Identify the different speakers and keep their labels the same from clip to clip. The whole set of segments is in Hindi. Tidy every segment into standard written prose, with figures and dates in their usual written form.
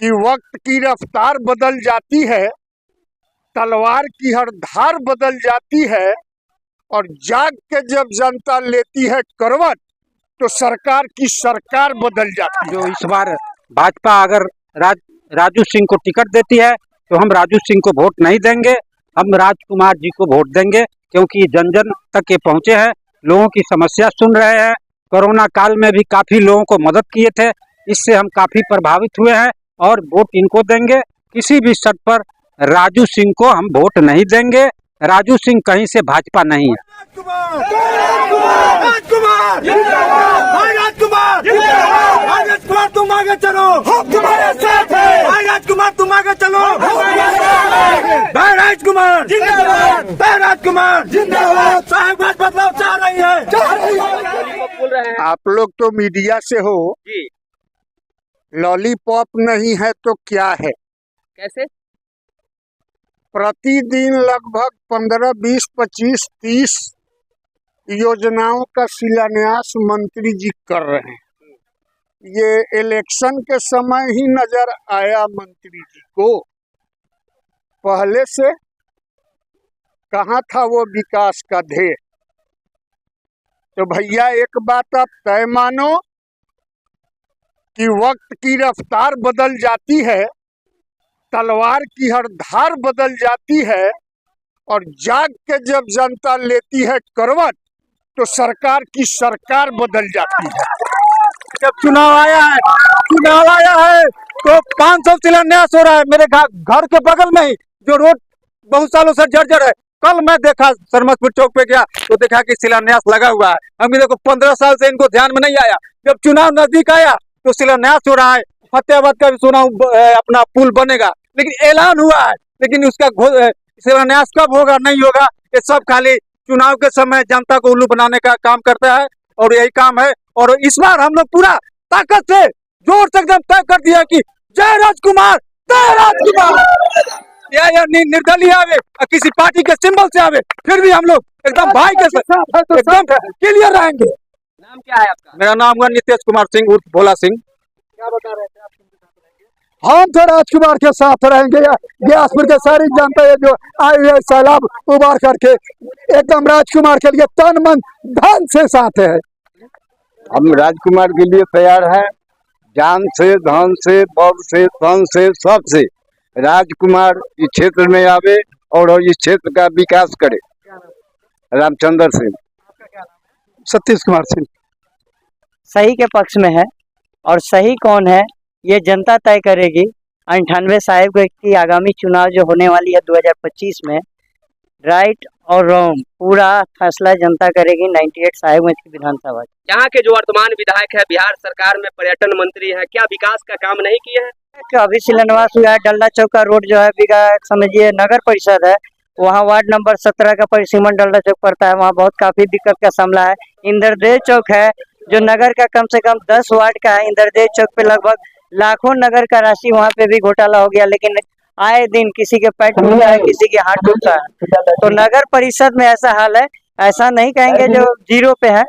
Speaker 1: कि वक्त की रफ्तार बदल जाती है, तलवार की हर धार बदल जाती है और जाग के जब जनता लेती है करवट तो सरकार की सरकार बदल जाती है।
Speaker 2: जो इस बार भाजपा अगर राजू सिंह को टिकट देती है तो हम राजू सिंह को वोट नहीं देंगे, हम राजकुमार जी को वोट देंगे, क्योंकि जन जन तक ये पहुंचे हैं, लोगों की समस्या सुन रहे हैं। कोरोना काल में भी काफी लोगों को मदद किए थे, इससे हम काफी प्रभावित हुए हैं और वोट इनको देंगे। किसी भी शर्त पर राजू सिंह को हम वोट नहीं देंगे। राजू सिंह कहीं से भाजपा नहीं है।
Speaker 3: राजकुमार तुम आगे चलो, हम तुम्हारे साथ हैं। राजकुमार तुम आगे चलो, राजकुमार जिंदाबाद, राजकुमार जिंदाबाद। साहब बदलाव चाह रही है।
Speaker 1: आप लोग तो मीडिया से हो
Speaker 4: जी,
Speaker 1: लॉलीपॉप नहीं है तो क्या है?
Speaker 4: कैसे?
Speaker 1: प्रतिदिन लगभग 15, 20, 25, 30 योजनाओं का शिलान्यास मंत्री जी कर रहे हैं। ये इलेक्शन के समय ही नजर आया मंत्री जी को, पहले से कहाँ था वो विकास का ध्येय? तो भैया एक बात आप तय मानो कि वक्त की रफ्तार बदल जाती है, तलवार की हर धार बदल जाती है और जाग के जब जनता लेती है करवट तो सरकार की सरकार बदल जाती है।
Speaker 2: जब चुनाव आया है तो 500 शिलान्यास हो रहा है। मेरे घर के बगल में ही जो रोड बहुत सालों से जर्जर है, कल मैं देखा सरमतपुर चौक पे गया तो देखा कि शिलान्यास लगा हुआ है। हम देखो 15 साल से इनको ध्यान में नहीं आया, जब चुनाव नजदीक आया तो शिलान्यास हो रहा है। फतेहाबाद का भी सुना अपना पुल बनेगा, लेकिन ऐलान हुआ है, लेकिन उसका शिलान्यास कब होगा नहीं होगा, ये सब खाली चुनाव के समय जनता को उल्लू बनाने का काम करता है और यही काम है। और इस बार हम लोग पूरा ताकत से जोर से एकदम तय कर दिया कि जय राजकुमार, जय राजकुमार। या निर्दलीय आवे, किसी पार्टी के सिंबल से आवे, फिर भी हम लोग एकदम भाई के साथ एकदम क्लियर रहेंगे।
Speaker 4: नाम क्या है आपका?
Speaker 2: मेरा नाम हुआ नितेश कुमार सिंह उर्फ भोला सिंह।
Speaker 4: क्या बता रहे थे आप?
Speaker 3: हम तो राजकुमार के साथ रहेंगे। ग्यासपुर के सारी जनता ये जो आई है सैलाब उबार करके एकदम राजकुमार के लिए तन मन धन से साथ है।
Speaker 5: हम राजकुमार के लिए तैयार हैं, जान से, धन से, बल से, तन से, सब से। राजकुमार इस क्षेत्र में आवे और इस क्षेत्र का विकास करे। रामचंद्र सिंह।
Speaker 3: सतीश कुमार सिंह।
Speaker 6: सही के पक्ष में है और सही कौन है ये जनता तय करेगी। 98 साहिब की आगामी चुनाव जो होने वाली है 2025 में, राइट और रॉन्ग पूरा फैसला जनता करेगी 98 साहिबगंज की विधानसभा।
Speaker 4: यहाँ के जो वर्तमान विधायक है, बिहार सरकार में पर्यटन मंत्री है, क्या विकास का काम नहीं किए हैं?
Speaker 6: अभी शिलान्यास हुआ है, डल्ला चौक का रोड जो है समझिए नगर परिषद है, वहाँ वार्ड नंबर 17 का परिसीमन डल्ला चौक पड़ता है, वहाँ बहुत काफी दिक्कत का सामना है। इंद्रदेव चौक है जो नगर का कम से कम 10 वार्ड का है, इंद्रदेव चौक पे लगभग लाखों नगर का राशि वहाँ पे भी घोटाला हो गया, लेकिन आए दिन किसी के पैर टूटता है, किसी के हाथ टूटता है। तो नगर परिषद में ऐसा हाल है, ऐसा नहीं कहेंगे जो जीरो पे है,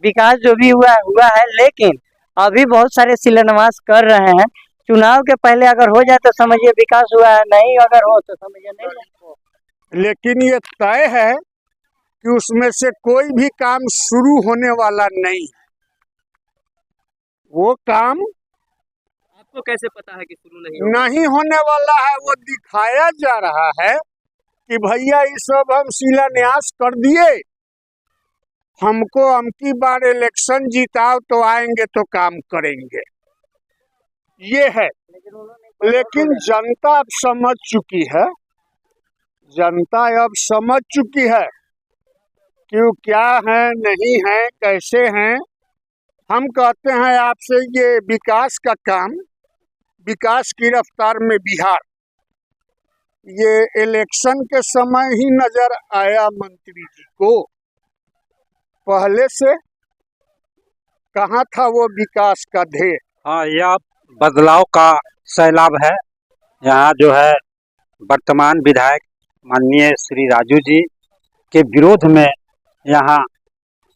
Speaker 6: विकास जो भी हुआ है, लेकिन अभी बहुत सारे शिलान्यास कर रहे हैं। चुनाव के पहले अगर हो जाए तो समझिए विकास हुआ है, नहीं अगर हो तो समझिए नहीं।
Speaker 1: लेकिन ये तय है कि उसमें से कोई भी काम शुरू होने वाला नहीं, वो काम
Speaker 4: आपको कैसे पता है कि शुरू नहीं
Speaker 1: होने वाला है। वो दिखाया जा रहा है कि भैया ये सब हम शिलान्यास कर दिए, हमको अमकी बार इलेक्शन जीताओ तो आएंगे तो काम करेंगे, ये है। लेकिन जनता अब समझ चुकी है, जनता अब समझ चुकी है कि क्या है, नहीं है, कैसे हैं। हम कहते हैं आपसे ये विकास का काम, विकास की रफ्तार में बिहार, ये इलेक्शन के समय ही नजर आया मंत्री जी को, पहले से कहाँ था वो विकास का ध्येय?
Speaker 2: हाँ, यह बदलाव का सैलाब है। यहाँ जो है वर्तमान विधायक माननीय श्री राजू जी के विरोध में यहाँ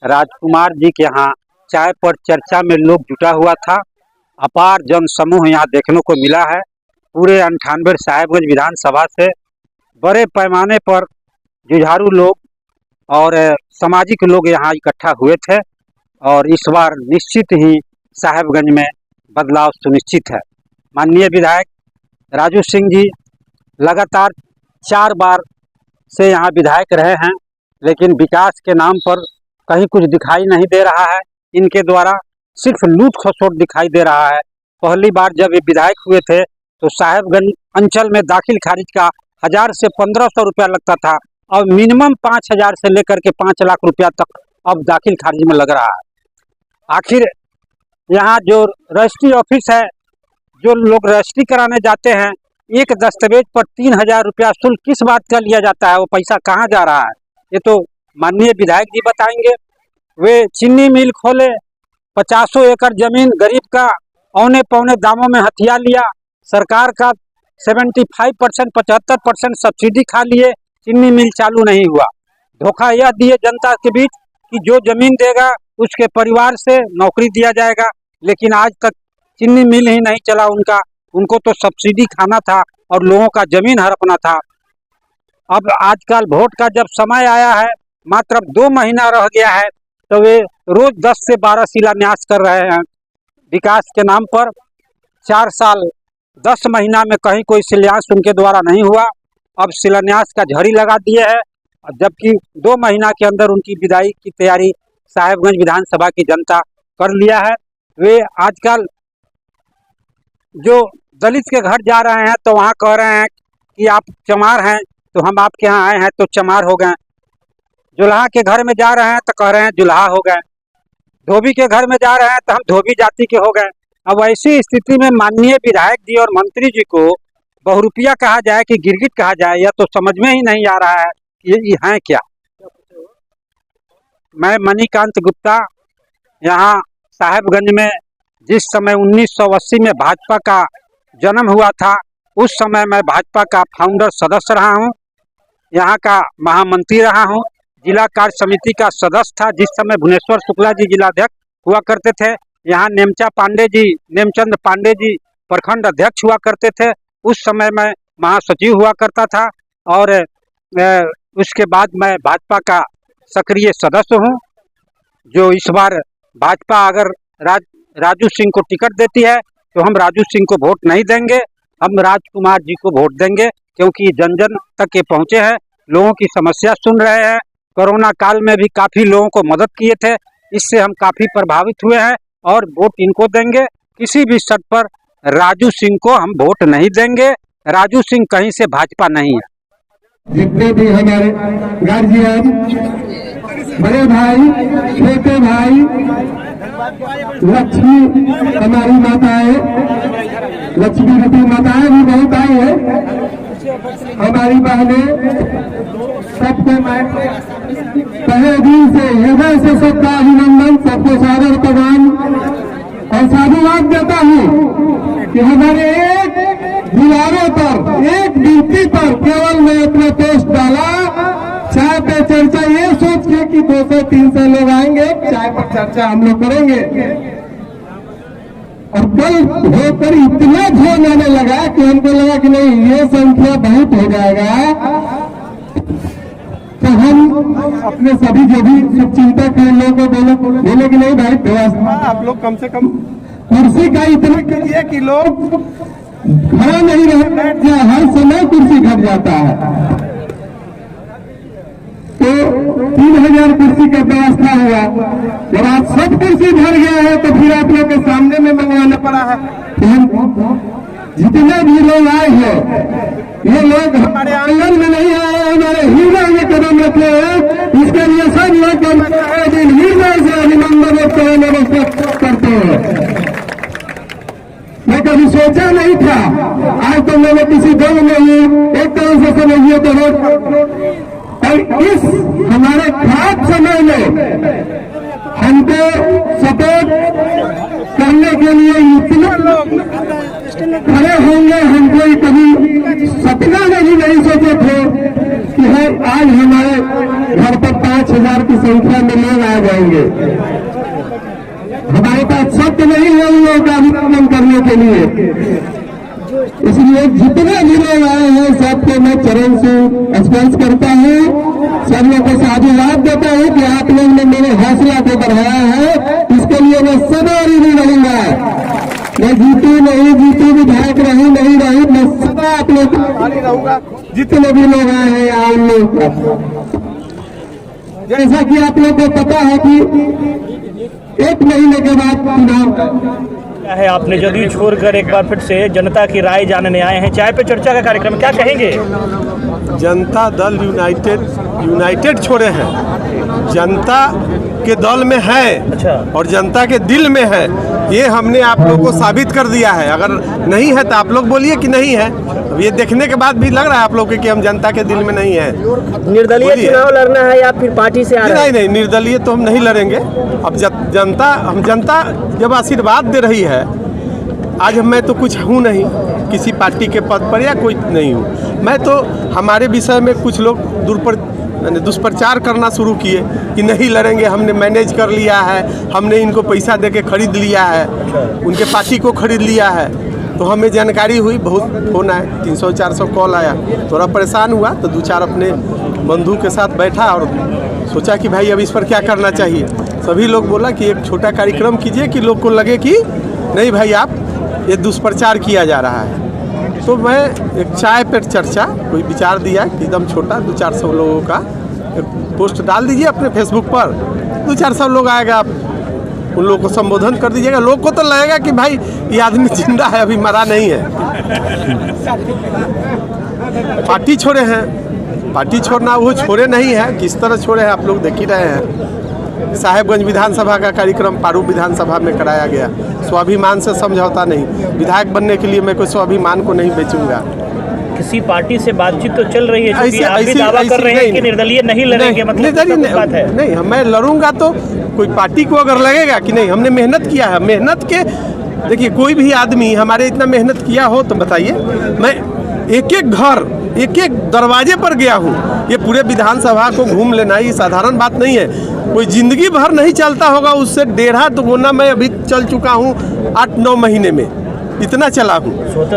Speaker 2: राजकुमार जी के यहाँ चाय पर चर्चा में लोग जुटा हुआ था। अपार जन समूह यहाँ देखने को मिला है। पूरे 98 साहेबगंज विधानसभा से बड़े पैमाने पर जुझारू लोग और सामाजिक लोग यहाँ इकट्ठा हुए थे और इस बार निश्चित ही साहेबगंज में बदलाव सुनिश्चित है। माननीय विधायक राजू सिंह जी लगातार 4 बार से यहाँ विधायक रहे हैं, लेकिन विकास के नाम पर कहीं कुछ दिखाई नहीं दे रहा है। इनके द्वारा सिर्फ लूट खसोट दिखाई दे रहा है। पहली बार जब ये विधायक हुए थे तो साहेबगंज अंचल में दाखिल खारिज का 1000 से 1500 रुपया लगता था और मिनिमम 5000 से लेकर के 5 लाख रुपया तक अब दाखिल खारिज में लग रहा है। आखिर यहाँ जो रजिस्ट्री ऑफिस है, जो लोग रजिस्ट्री कराने जाते हैं, एक दस्तावेज पर 3000 रुपया शुल्क किस बात का लिया जाता है? वो पैसा कहाँ जा रहा है? ये तो माननीय विधायक जी बताएंगे। वे चीनी मिल खोले, 50 एकड़ जमीन गरीब का औने पौने दामों में हथिया लिया, सरकार का 75% 75% सब्सिडी खा लिए, चीनी मिल चालू नहीं हुआ। धोखा यह दिए जनता के बीच कि जो जमीन देगा उसके परिवार से नौकरी दिया जाएगा, लेकिन आज तक चीनी मिल ही नहीं चला उनका। उनको तो सब्सिडी खाना था और लोगों का जमीन हड़पना था। अब आजकल वोट का जब समय आया है, मात्र 2 महीना रह गया है, तो वे रोज 10 से 12 शिलान्यास कर रहे हैं विकास के नाम पर। 4 साल 10 महीना में कहीं कोई शिलान्यास उनके द्वारा नहीं हुआ। अब शिलान्यास का झड़ी लगा दिए है, जबकि 2 महीना के अंदर उनकी विदाई की तैयारी साहेबगंज विधानसभा की जनता कर लिया है। वे आजकल जो दलित के घर जा रहे हैं तो वहाँ कह रहे हैं कि आप चमार हैं तो हम आपके यहाँ आए हैं तो चमार हो गए। जुल्हा के घर में जा रहे हैं तो कह रहे हैं जुल्हा हो गए। धोबी के घर में जा रहे हैं तो हम धोबी जाति के हो गए। अब ऐसी स्थिति में माननीय विधायक जी और मंत्री जी को बहुरूपिया कहा जाए कि गिरगिट कहा जाए, यह तो समझ में ही नहीं आ रहा है कि ये हैं क्या। मैं मणिकांत गुप्ता, यहाँ साहेबगंज में जिस समय 1980 में भाजपा का जन्म हुआ था, उस समय मैं भाजपा का फाउंडर सदस्य रहा हूँ, यहाँ का महामंत्री रहा हूँ, जिला कार्य समिति का सदस्य था जिस समय भुवनेश्वर शुक्ला जी जिलाध्यक्ष हुआ करते थे। यहाँ नेमचंद पांडे जी प्रखंड अध्यक्ष हुआ करते थे। उस समय मैं महासचिव हुआ करता था और उसके बाद मैं भाजपा का सक्रिय सदस्य हूँ। जो इस बार भाजपा अगर राजू सिंह को टिकट देती है तो हम राजू सिंह को वोट नहीं देंगे, हम राजकुमार जी को वोट देंगे, क्योंकि जन जन तक ये पहुँचे हैं, लोगों की समस्या सुन रहे हैं। कोरोना काल में भी काफ़ी लोगों को मदद किए थे, इससे हम काफ़ी प्रभावित हुए हैं और वोट इनको देंगे। किसी भी शर्त पर राजू सिंह को हम वोट नहीं देंगे। राजू सिंह कहीं से भाजपा नहीं है।
Speaker 3: जितने भी हमारे गार्जियन, बड़े भाई, छोटे भाई, लक्ष्मी हमारी माताएं, लक्ष्मी रूपी माताएं भी बहुत आई है, हमारी बहनें, सबको मैं पहले दिन से हृदय से सबका अभिनंदन, सबको सादर प्रदान और साधुवाद देता हूँ कि हमारे एक बुलावे पर, एक गिनती पर केवल मैं अपना पोस्ट डाला, चाय पे चर्चा ये सोच के कि 200-300 लोग आएंगे, चाय पर चर्चा हम लोग करेंगे, और कल होकर इतना ध्यान आने लगा कि हमको लगा कि नहीं ये संख्या बहुत हो जाएगा, तो हम अपने सभी जो भी सब चिंतक हैं लोगों को बोले कि नहीं भाई व्यवस्था आप लोग कम से कम कुर्सी का इतना करिए कि लोग खड़ा नहीं रह बैठ जाए, हर समय कुर्सी घट जाता है। तो 3000 कुर्सी का व्यवस्था हुआ। जब आप सब कुर्सी भर गया है तो फिर आप लोग के सामने में मंगवाना पड़ा है। जितने भी लोग आए हैं, ये लोग हमारे आंगन में नहीं आए, हमारे हृदय में कदम रखे हैं। इसके लिए सब लोग हृदय से अभिनंदन नमस्कार करते हैं। मैं कभी सोचा नहीं था, आज तो मैंने किसी दल में ही एक तरह से समझिए तो और इस हमारे खराब समय में हमको सपोर्ट करने के लिए इतना लोग खड़े होंगे, हमको कभी सपना में भी नहीं सोचे थे कि आज हमारे घर पर 5000 की संख्या में लोग आ जाएंगे। हमारे पास शब्द नहीं है उन लोगों का अभिनंदन करने के लिए। इसलिए जितने भी लोग आए हैं सबको मैं चरण से स्पर्श करता हूँ, सब लोग को साधुवाद देता हूँ कि आप लोग ने मेरे हौसला को बढ़ाया है। इसके लिए मैं सदा ऋणी रहूंगा। मैं जीतू नहीं जीतू, विधायक रहूं नहीं रहूं, मैं सदा आप लोग रहूंगा। जितने भी लोग आए हैं आम लोग, जैसा कि आप लोग को पता है कि 1 महीने के बाद चुनाव
Speaker 7: है। आपने जदयू छोड़कर एक बार फिर से जनता की राय जानने आए हैं। चाय पे चर्चा का कार्यक्रम, क्या कहेंगे?
Speaker 8: जनता दल यूनाइटेड छोड़े हैं, जनता के दल में है।
Speaker 7: अच्छा।
Speaker 8: और जनता के दिल में है, ये हमने आप लोग को साबित कर दिया है। अगर नहीं है तो आप लोग बोलिए कि नहीं है। अब ये देखने के बाद भी लग रहा है आप लोग के कि हम जनता के दिल में नहीं है।
Speaker 4: निर्दलीय चुनाव लड़ना है या फिर पार्टी से आ रहे हैं?
Speaker 8: नहीं, निर्दलीय तो हम नहीं लड़ेंगे। अब जनता जब आशीर्वाद दे रही है, आज मैं तो कुछ हूँ नहीं किसी पार्टी के पद पर या कोई नहीं हूँ। मैं तो हमारे विषय में कुछ लोग दुष्प्रचार करना शुरू किए कि नहीं लड़ेंगे, हमने मैनेज कर लिया है, हमने इनको पैसा दे के खरीद लिया है, उनके पार्टी को खरीद लिया है। तो हमें जानकारी हुई, बहुत फोन आए, 300-400 कॉल आया। थोड़ा परेशान हुआ तो 2-4 अपने बंधु के साथ बैठा और सोचा कि भाई अब इस पर क्या करना चाहिए। सभी लोग बोला कि एक छोटा कार्यक्रम कीजिए कि लोग को लगे कि नहीं भाई आप ये दुष्प्रचार किया जा रहा है। तो मैं एक चाय पर चर्चा कोई विचार दिया कि एकदम छोटा 200-400 लोगों का एक पोस्ट डाल दीजिए अपने फेसबुक पर, 200-400 लोग आएगा, आप उन लोगों को संबोधन कर दीजिएगा। लोग को तो लगेगा कि भाई ये आदमी जिंदा है, अभी मरा नहीं है। पार्टी छोड़े हैं, पार्टी छोड़ना वो छोड़े नहीं है, किस तरह छोड़े हैं आप लोग देख ही रहे हैं। साहेबगंज विधानसभा का कार्यक्रम पारू विधानसभा में कराया गया। स्वाभिमान से समझौता नहीं, विधायक बनने के लिए मैं कोई स्वाभिमान को नहीं बेचूंगा।
Speaker 7: किसी पार्टी से बातचीत तो चल रही है, क्योंकि आप भी दावा कर रहे हैं कि निर्दलीय नहीं लड़ेंगे, मतलब बात है।
Speaker 8: नहीं, मैं लड़ूंगा तो कोई पार्टी को अगर लगेगा कि नहीं हमने मेहनत किया है, मेहनत के देखिए कोई भी आदमी हमारे इतना मेहनत किया हो तो बताइए। मैं एक घर एक दरवाजे पर गया हूँ, ये पूरे विधानसभा को घूम लेना ये साधारण बात नहीं है। कोई जिंदगी भर नहीं चलता होगा, उससे 1.5 दुगुना मैं अभी चल चुका हूँ 8-9 महीने में, इतना चला हूँ।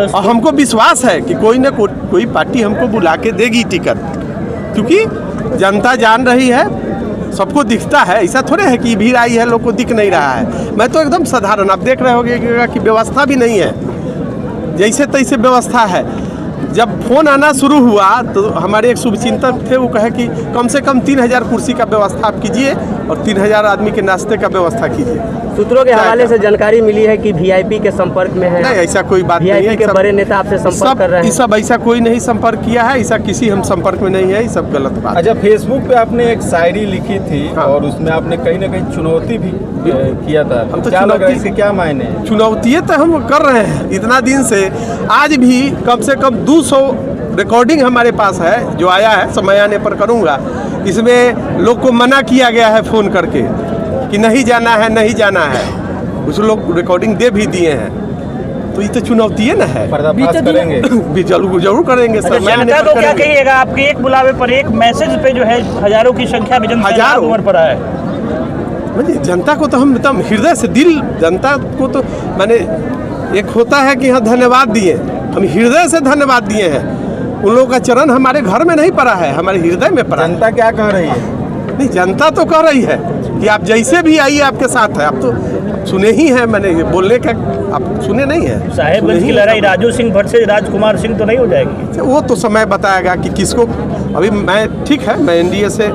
Speaker 8: और हमको विश्वास है कि कोई न कोई पार्टी हमको बुला के देगी टिकट, क्योंकि जनता जान रही है, सबको दिखता है। ऐसा थोड़े है कि भीड़ आई है लोग को दिख नहीं रहा है। मैं तो एकदम साधारण, आप देख रहे होंगे कि व्यवस्था भी नहीं है, जैसे तैसे व्यवस्था है। जब फोन आना शुरू हुआ तो हमारे एक शुभचिंतक थे, वो कहे कि कम से कम 3000 कुर्सी का व्यवस्था आप कीजिए और 3000 आदमी के नाश्ते का व्यवस्था कीजिए।
Speaker 4: सूत्रों के हवाले से जानकारी मिली है कि वीआईपी के संपर्क में है।
Speaker 8: नहीं, ऐसा कोई बात नहीं है।
Speaker 4: वीआईपी के बड़े नेता आपसे संपर्क कर रहे हैं?
Speaker 8: सब ऐसा कोई नहीं संपर्क किया है, ऐसा किसी हम संपर्क में नहीं है, ये सब गलत बात।
Speaker 9: अच्छा, फेसबुक पे आपने एक शायरी लिखी थी। हाँ। और उसमें आपने कहीं ना कहीं चुनौती भी किया था।
Speaker 8: हम तो
Speaker 9: क्या लग रहा है, इसके क्या मायने हैं?
Speaker 8: चुनौती तो हम कर रहे हैं इतना दिन से। आज भी कम से कम 200 रिकॉर्डिंग हमारे पास है, जो आया है, समय आने पर करूँगा। इसमें लोग को मना किया गया है फ़ोन करके कि नहीं जाना है, नहीं जाना है। कुछ लोग रिकॉर्डिंग दे भी दिए हैं। तो ये तो चुनौती है ना है,
Speaker 9: पर्दाफाश करेंगे
Speaker 8: भी, जरूर करेंगे।
Speaker 7: अच्छा, जनता को क्या कहिएगा? आपके एक बुलावे पर, एक मैसेज पे जो है हजारों की संख्या में जनता उमड़ पड़ा है।
Speaker 8: जनता को तो हम एकदम हृदय से, दिल, जनता को तो मैंने एक होता है कि हाँ धन्यवाद दिए, हम हृदय से धन्यवाद दिए हैं। उन लोगों का चरण हमारे घर में नहीं पड़ा है, हमारे हृदय में पड़ा।
Speaker 9: जनता क्या कह रही है?
Speaker 8: नहीं, जनता तो कह रही है कि आप जैसे भी आइए आपके साथ है। आप तो सुने ही हैं, मैंने बोलने का आप सुने नहीं है।
Speaker 7: साहेबगंज की लड़ाई राजू सिंह भट्ट से राजकुमार सिंह तो नहीं हो जाएगी?
Speaker 8: वो तो समय बताएगा कि किसको। अभी मैं ठीक है, मैं एनडीए से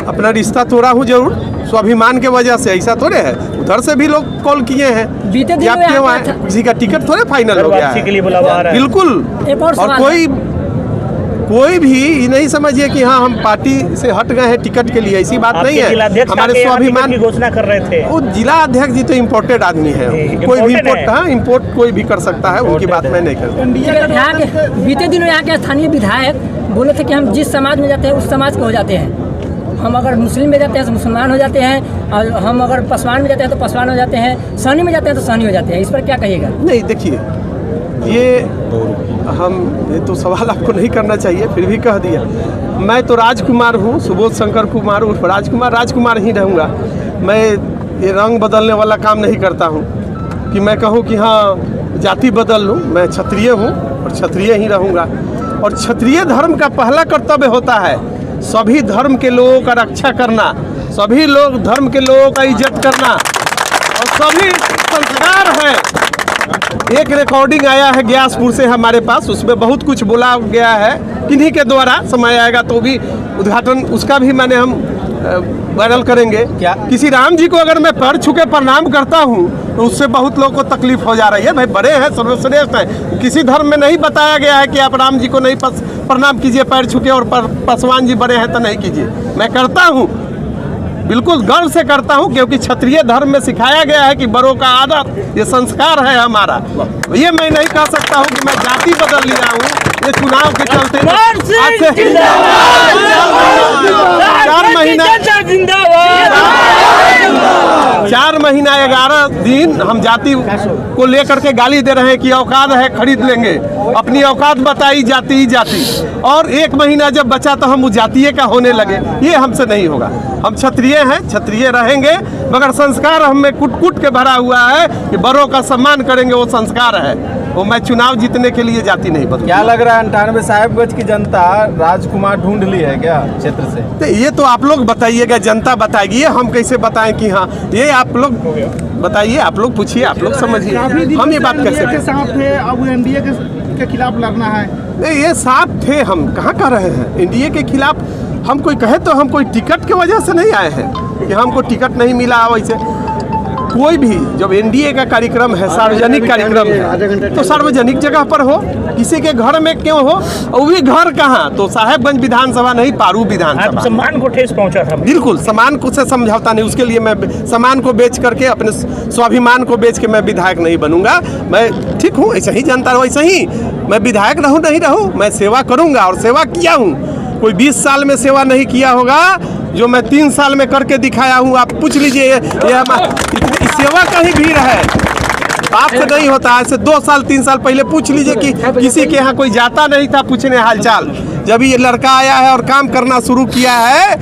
Speaker 8: अपना रिश्ता तोड़ा हूँ जरूर, स्वाभिमान के वजह से। ऐसा थोड़े है, उधर से भी लोग कॉल किए हैं कि आप क्यों आए, किसी का टिकट थोड़े फाइनल हो गया है। बिल्कुल। और कोई भी ये नहीं समझिए कि हाँ हम पार्टी से हट गए हैं टिकट के लिए, ऐसी बात नहीं है। हमारे स्वाभिमान की घोषणा कर रहे थे। वो जिला अध्यक्ष जी तो इम्पोर्टेड आदमी है, कोई भी इम्पोर्ट कोई भी कर सकता है, उनकी बात मैं नहीं करता।
Speaker 10: बीते दिनों यहाँ के स्थानीय विधायक बोले थे कि हम जिस समाज में जाते हैं उस समाज के हो जाते हैं। हम अगर मुस्लिम में जाते हैं तो मुसलमान हो जाते हैं, और हम अगर पासवान में जाते हैं तो पासवान हो जाते हैं, सहनी में जाते हैं तो सहनी हो जाते हैं। इस पर क्या कहिएगा?
Speaker 8: नहीं, देखिए ये तो सवाल आपको नहीं करना चाहिए, फिर भी कह दिया। मैं तो राजकुमार हूँ, सुबोध शंकर कुमार उर्फ राजकुमार ही रहूँगा। मैं ये रंग बदलने वाला काम नहीं करता हूँ कि मैं कहूँ कि हाँ जाति बदल लूँ, मैं क्षत्रिय हूँ और क्षत्रिय ही रहूँगा। और क्षत्रिय धर्म का पहला कर्तव्य होता है सभी धर्म के लोगों का रक्षा करना, सभी लोग धर्म के लोगों का इज्जत करना, और सभी संस्कार है। एक रिकॉर्डिंग आया है ग्यासपुर से हमारे पास, उसमें बहुत कुछ बोला गया है किन्हीं के द्वारा, समय आएगा तो भी उद्घाटन उसका भी मैंने हम वायरल करेंगे। क्या किसी राम जी को अगर मैं पैर छू के प्रणाम करता हूँ तो उससे बहुत लोगों को तकलीफ हो जा रही है। भाई बड़े हैं, सर्वश्रेष्ठ हैं, किसी धर्म में नहीं बताया गया है कि आप राम जी को नहीं प्रणाम कीजिए पैर छू के, और पासवान जी बड़े हैं तो नहीं कीजिए। मैं करता हूँ, बिल्कुल गर्व से करता हूँ, क्योंकि क्षत्रिय धर्म में सिखाया गया है कि बड़ों का आदर ये संस्कार है हमारा। ये मैं नहीं कह सकता हूँ कि मैं जाति बदल लिया हूँ, ये चुनाव के चलते 4 महीना 11 दिन हम जाति को लेकर के गाली दे रहे हैं कि औकात है खरीद लेंगे, अपनी औकात बताई जाति, और 1 महीना जब बचा तो हम उस जातीय का होने लगे। ये हमसे नहीं होगा। हम क्षत्रिय हैं, क्षत्रिय रहेंगे, मगर संस्कार हमें कुट के भरा हुआ है कि बड़ों का सम्मान करेंगे, वो संस्कार है। वो मैं चुनाव जीतने के लिए जाति नहीं बदलूंगा।
Speaker 9: क्या लग रहा है 98 साहेबगंज की जनता राजकुमार ढूंढ ली है क्या क्षेत्र से?
Speaker 8: तो ये तो आप लोग बताइएगा, जनता बताएगी, ये हम कैसे बताएं कि हाँ, ये आप लोग बताइए, आप लोग पूछिए, आप लोग समझिए, हम ये बात कैसे करें?
Speaker 2: साफ थे, अब एनडीए के खिलाफ लड़ना है।
Speaker 8: नहीं, ये साफ थे, हम कहाँ कर रहे हैं एनडीए के खिलाफ। हम कोई कहे तो हम कोई टिकट की वजह से नहीं आए हैं कि हमको टिकट नहीं मिला। वैसे कोई भी जब एनडीए का कार्यक्रम है, सार्वजनिक कार्यक्रम है, तो सार्वजनिक जगह पर हो, किसी के घर में क्यों हो, वो भी घर कहाँ, तो साहेबगंज विधानसभा नहीं, पारू विधानसभा।
Speaker 7: सम्मान को ठेस पहुंचा था।
Speaker 8: बिल्कुल, सम्मान को से समझौता नहीं, उसके लिए मैं सम्मान को बेच करके, अपने स्वाभिमान को बेच के मैं विधायक नहीं बनूंगा। मैं ठीक हूँ, ऐसा ही जनता वैसे ही मैं विधायक रहूँ नहीं रहूँ, मैं सेवा करूँगा और सेवा किया हूँ। कोई 20 साल में सेवा नहीं किया होगा जो मैं 3 साल में करके दिखाया हूँ। आप पूछ लीजिए, ये सेवा का ही भीड़ है, बात से नहीं होता। ऐसे 2 साल 3 साल पहले पूछ लीजिए कि किसी के यहाँ कोई जाता नहीं था पूछने हालचाल। जब ये लड़का आया है और काम करना शुरू किया है,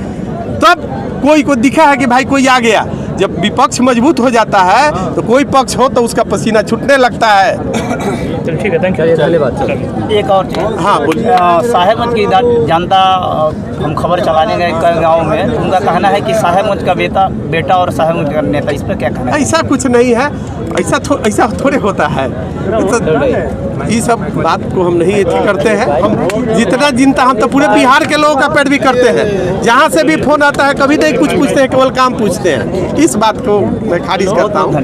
Speaker 8: तब कोई को दिखा है कि भाई कोई आ गया। जब विपक्ष मजबूत हो जाता है तो कोई पक्ष हो तो उसका पसीना छूटने लगता है।
Speaker 7: चलो ठीक है, थैंक यू।
Speaker 6: एक और चीज़,
Speaker 8: हाँ बोलिए।
Speaker 6: साहेबगंज की जनता, हम खबर चलाने गए गाँव में, उनका कहना है कि साहेबगंज का बेटा और साहेबगंज का नेता, इस पर क्या कहना है?
Speaker 8: ऐसा कुछ नहीं है, ऐसा थोड़े होता है। ये सब बात को हम नहीं अथी करते हैं। हम जितना जिनता, हम तो पूरे बिहार के लोगों का पैरवी करते हैं। जहाँ से भी फोन आता है कभी नहीं कुछ पूछते हैं, केवल काम पूछते हैं। इस बात को मैं खारिज करता हूँ।